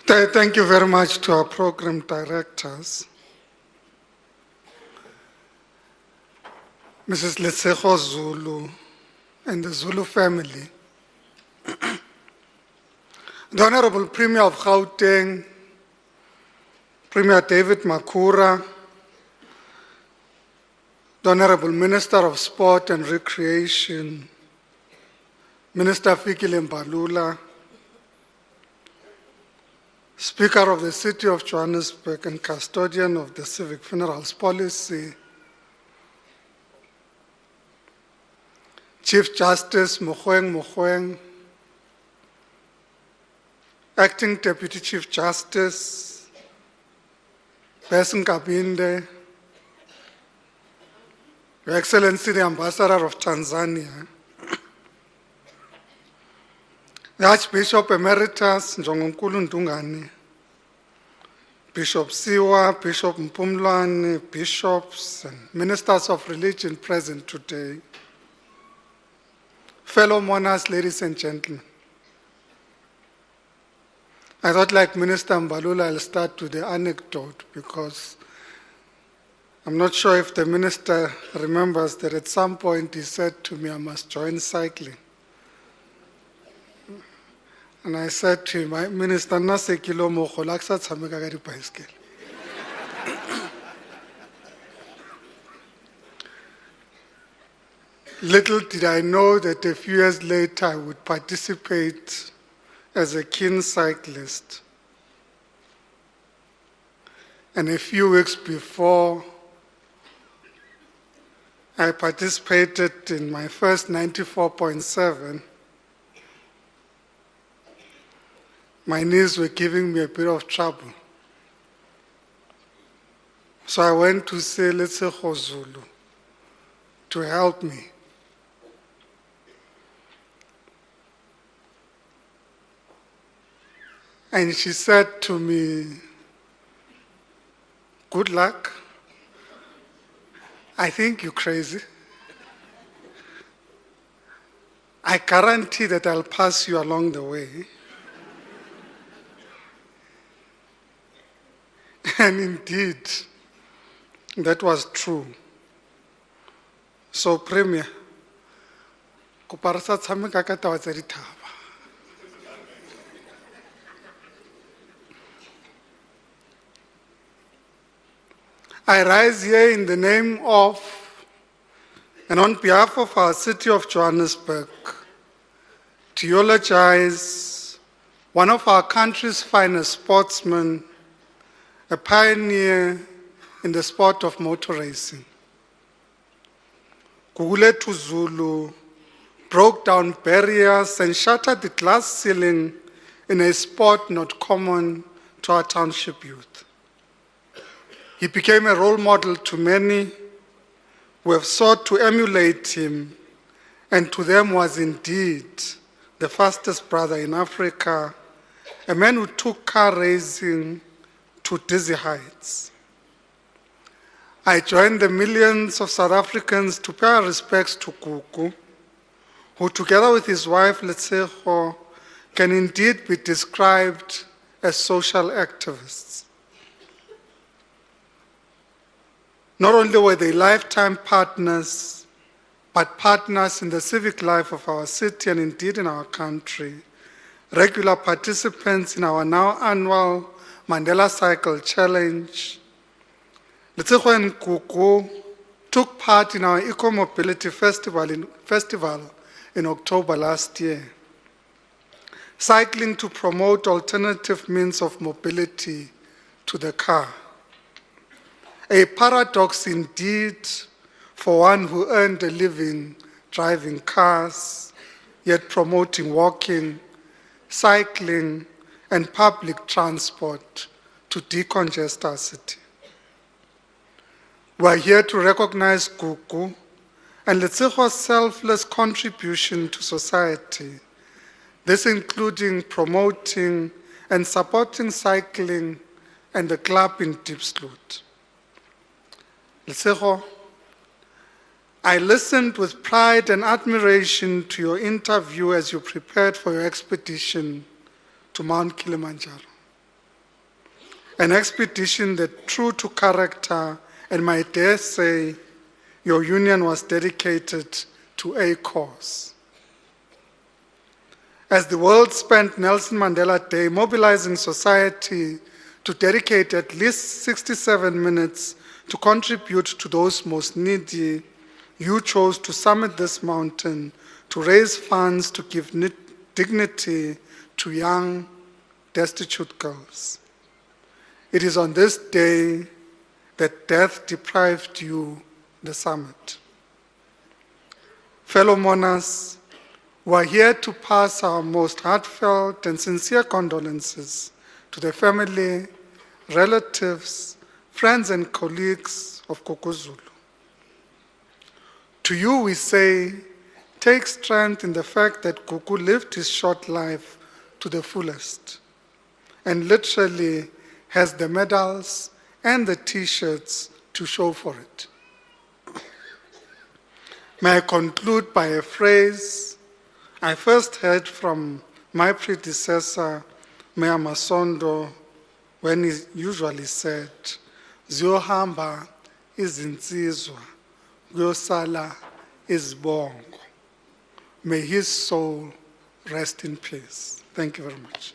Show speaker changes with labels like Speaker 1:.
Speaker 1: Thank you very much to our program directors. Mrs. Gugu Zulu and the Zulu family. The Honorable Premier of Gauteng, Premier David Makura, the Honorable Minister of Sport and Recreation, Minister Fikile Mbalula, Speaker of the City of Johannesburg and custodian of the Civic Funerals Policy, Chief Justice Mogoeng, Acting Deputy Chief Justice, Person Kabinde, Your Excellency the Ambassador of Tanzania, the Archbishop Emeritus Njongonkulu Ndungane, Bishop Siwa, Bishop Mpumlwane, bishops and ministers of religion present today, fellow mourners, ladies and gentlemen. I thought, like Minister Mbalula, I'll start with the anecdote because I'm not sure if the minister remembers that at some point he said to me, I must join cycling. And I said to him, Minister, nase kilo mo kholaksa tsameka ka dibaesekele. Little did I know that a few years later I would participate as a keen cyclist. And a few weeks before, I participated in my first 94.7. My knees were giving me a bit of trouble. So I went to see Gugu Zulu to help me. And she said to me, good luck. I think you're crazy. I guarantee that I'll pass you along the way. And indeed, that was true. So, Premier, kuparasa tsameka ka taba tsa dithaba. I rise here in the name of and on behalf of our city of Johannesburg to eulogize one of our country's finest sportsmen, a pioneer in the sport of motor racing. Gugu Zulu broke down barriers and shattered the glass ceiling in a sport not common to our township youth. He became a role model to many who have sought to emulate him, and to them was indeed the fastest brother in Africa, a man who took car racing to dizzy heights. I join the millions of South Africans to pay our respects to Gugu, who together with his wife Gugu can indeed be described as social activists. Not only were they lifetime partners, but partners in the civic life of our city and indeed in our country, regular participants in our now annual Mandela Cycle Challenge. Gugu and Gugu took part in our Eco-Mobility Festival in October last year, cycling to promote alternative means of mobility to the car. A paradox indeed for one who earned a living driving cars, yet promoting walking, cycling, and public transport to decongest our city. We are here to recognize Gugu and Gugu's selfless contribution to society, this including promoting and supporting cycling and the club in Diepsloot. Gugu, I listened with pride and admiration to your interview as you prepared for your expedition to Mount Kilimanjaro. an expedition that, true to character, and I dare say, your union was dedicated to a cause. As the world spent Nelson Mandela Day mobilizing society to dedicate at least 67 minutes to contribute to those most needy, you chose to summit this mountain to raise funds to give dignity to young, destitute girls. It is on this day that death deprived you the summit. Fellow mourners, we are here to pass our most heartfelt and sincere condolences to the family, relatives, friends and colleagues of Gugu Zulu. To you we say, take strength in the fact that Gugu lived his short life to the fullest and literally has the medals and the t-shirts to show for it. May I conclude by a phrase I first heard from my predecessor, Mayor Masondo, when he usually said, "Ziyohamba izinsizwa, kuyosala izibongo." May his soul rest in peace. Thank you very much.